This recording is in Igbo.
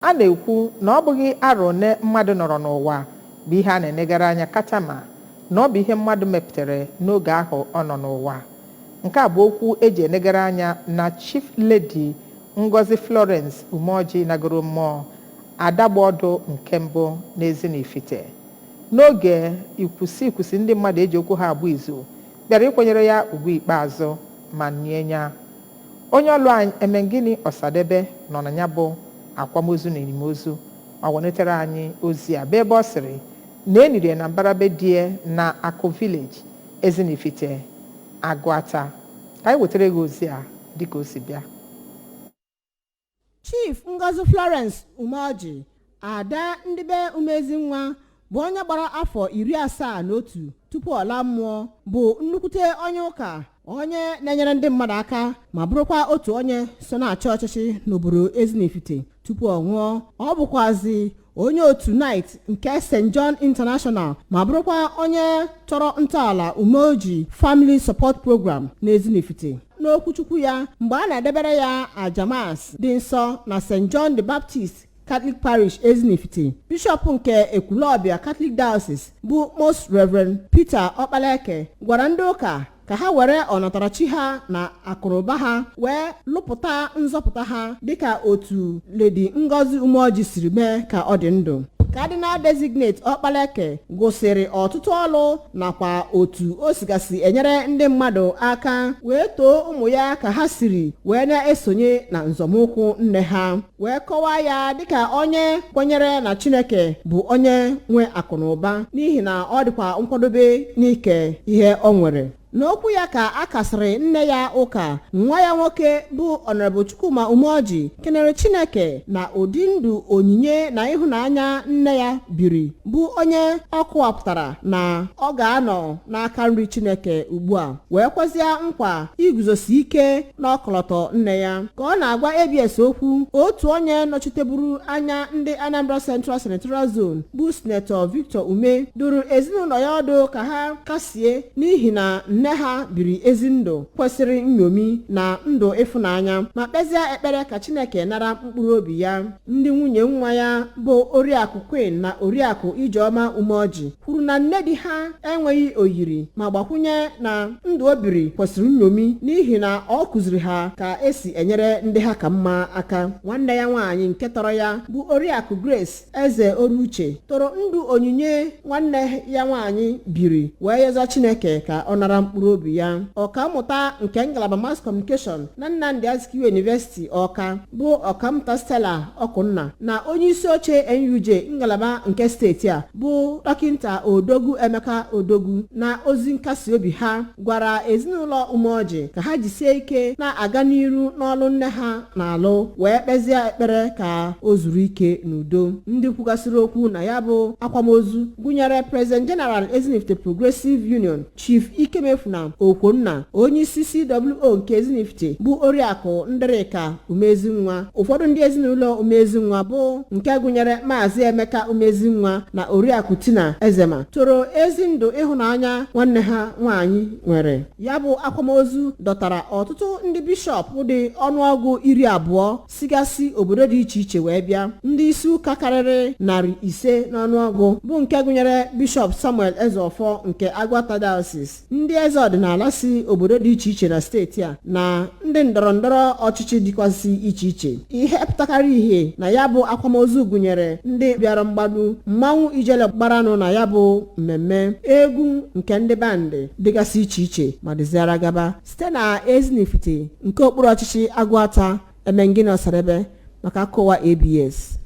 A na-ekwu na ọ bụghị arọ ne mmadụ nọrọ n'ụwa bụ ihe a na-enegara anya kacha ma na ọ bụ ihe mmadụ mepụtara n'oge ahụ ọ nọ n'ụwa. Nke a bụ okwu eji enegara anya na Chief Lady Ngozi Florence Umeoji nagoro mmụọ adagbodo nke mbụ n'Ezinifite. N'oge ikwusi ndị mmadụ eji okwu ha abụ izu bịara ikwenyere ya ugwu ikpeazụ ma nye ya. Onye ọlụ anyị Emengini Ọsadebe nọ na ya bụ akwamozu na enimozu ma welitere anyị ozi a ebe ọ sịrị na eniri na mbarabe die na Akụ Village Ezinifite Agụata. Ka anyị wetara gị ozi a dịka o si bịa. Chief Ngozi Florence Umeoji ada ndị be Umezinwa bụ onye gbara afọ 71 tupu ọ laa mmụọ, bụ nnukwute onye ụka, onye na-enyere ndị mmadụ aka ma bụrụkwa otu onye so na-achị ọchịchị n'obodo Ezinifite tupu ọ nwụọ. Ọ bụkwazi onye otu Knight nke St. John International ma bụrụkwa onye tọrọ ntọala Umeoji Family Support Program n'Ezinifite. N'okwuchukwu ya mgbe a na-edebere ya ajamas dị nsọ na St. John the Baptist Catholic Parish Ezinifite, Bishop nke Ekwulọbịa Catholic Diocese bụ Most Reverend Peter Okpaleke gwara ndị ụka ka ha were ọnatarachi ha na akụrụba ha wee lụpụta nzọpụta ha dịka otu Lady Ngozi Umeoji siri mee ka ọ dị ndụ. Cardinal Designate Okpaleke gụsịrị ọtụtụ ọlụ nakwa otu o sigasị enyere ndị mmadụ aka wee too ụmụ ya ka ha siri wee na-esonye na nzọmụkwụ nne ha, wee kọwaa ya dịka onye kwenyere na Chineke bụ onye nwe akụ na ụba n'ihi na ọ dịkwa nkwadobe n'ike ihe ọ nwere. N'okwu ya ka a kasịrị nne ya ụka, nwa ya nwoke bụ Honorable Chukwuma Umeoji kenere Chineke na ụdị ndụ onyinye na ịhụnanya nne ya biri, bụ onye ọ kọwapụtara na ọ ga-anọ n'aka nri Chineke ugbu a, wee kwezie nkwa iguzosi ike n'ọkọlọtọ nne ya. Ka ọ na-agwa ABS okwu, otu onye nọchiteburu anya ndị Anambra Central Senatorial Zone bụ Senator Victor Ume duru ezinụlọ ya ọdụ ka ha kasie n'ihi na nne ha biri ezi ndụ kwesịrị nṅomi na ndụ ịfụnanya, ma kpezie ekpere ka Chineke nara mkpụrụ obi ya. Ndị nwunye nwa ya bụ Oriakụ Queen na Oriakụ Ijeọma Umeoji kwuru na nne di ha enweghị oyiri, ma gbakwunye na ndụ o biri kwesịrị nṅomi n'ihi na ọ kụziri ha ka esi enyere ndị ha ka mma aka. Nwanne ya nwaanyị nke tọrọ ya bụ Oriakụ Grace Eze Oruche toro ndụ onyinye nwanne ya nwaanyị biri wee yọzọ Chineke ka ọ nara mkpụrụ obi ya. Ọkammụta nke ngalaba Mass Communication na Nnamdi Azikiwe University Ọka bụ Ọkammụta Stella Ọkụnna na onye isi oche NUJ ngalaba nke steeti a bụ Dọkịnta Odogwu Emeka Odogwu na ozi nkasi obi ha gwara ezinụlọ Umeoji ka ha jisie ike na-aga n'iru n'ọlụ nne ha na-alụ, wee kpezie ekpere ka o zuru ike n'udo. Ndị kwugasịrị okwu na ya bụ akwamozu gụnyere President General Ezinifite Progressive Union Chief Ikemefuna Okwonna, onye isi CWO nke Ezinifite bụ Oriakụ Ndereka Umezinwa, ụfọdụ ndị ezinụlọ Umezinwa bụ nke gụnyere Maazị Emeka Umezinwa na Oriakụ Tina Ezema toro ezi ndụ ịhụnanya nwanne ha nwaanyị nwere. Ya bụ akwamozu dọtara ọtụtụ ndị bishọp dị ọnụọgụ 20 sigasị obodo dị iche iche wee bịa. Ndị isi ụka karịrị 500 n'ọnụọgụ bụ nke gụnyere Bishọp Samuel Ezeofọ nke Agụata Diocese, ndị eze ọdịnala si obodo dị iche iche na steeti a na ndị ndọrọ ndọrọ ọchịchị dịkwasị iche iche. Ihe pụtakarị ihe na ya bụ akwamozu gụnyere ndị bịara mgbadu, mmanwụ ijele gbaranụ na ya bụ mmemme, egwu nke ndị bandị dịgasị iche iche ma dịziara gaba. Site na Ezinifite nke okpuru ọchịchị Agụata, Emengini Ọsadebe maka akụwa ABS.